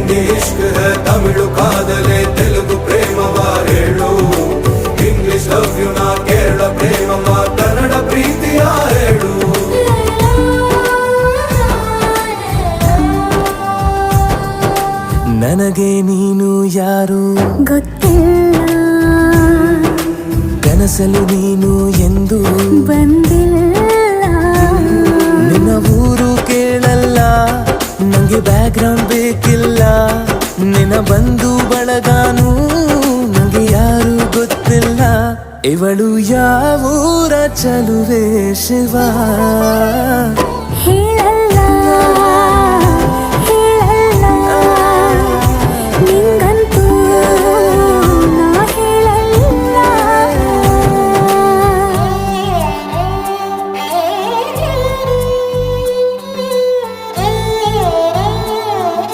ಹಿಂದಿ ಇಷ್ಕ್ high Tamil ಕಾದಲೆ Telugu ಪ್ರೇಮವ ಹೇಳು English love you ನಾ ಕೇರಳ ಪ್ರೇಮವ ಕನ್ನಡ ಪ್ರೀತಿಯ ಹೇಳು ನನಗೆ ನೀನು ಯಾರು ಗೊತ್ತಿಲ್ಲ ಕನಸಲು ನೀನು ಎಂದು ಬಂದಿಲ್ಲ ನಿನ್ನ ಊರು ಕೇಳಲ್ಲ ನಂಗೆ ಬ್ಯಾಕ್ಗ್ರೌಂಡ್ ಬೇಕಿಲ್ಲ ನಿನ್ನ ಬಂಧು ಬಳಗಾನು ನಂಗೆ ಯಾರು ಗೊತ್ತಿಲ್ಲ ಇವಳು ಯಾವೂರ ಚಲುವೆ ಶಿವ ಹೇಳ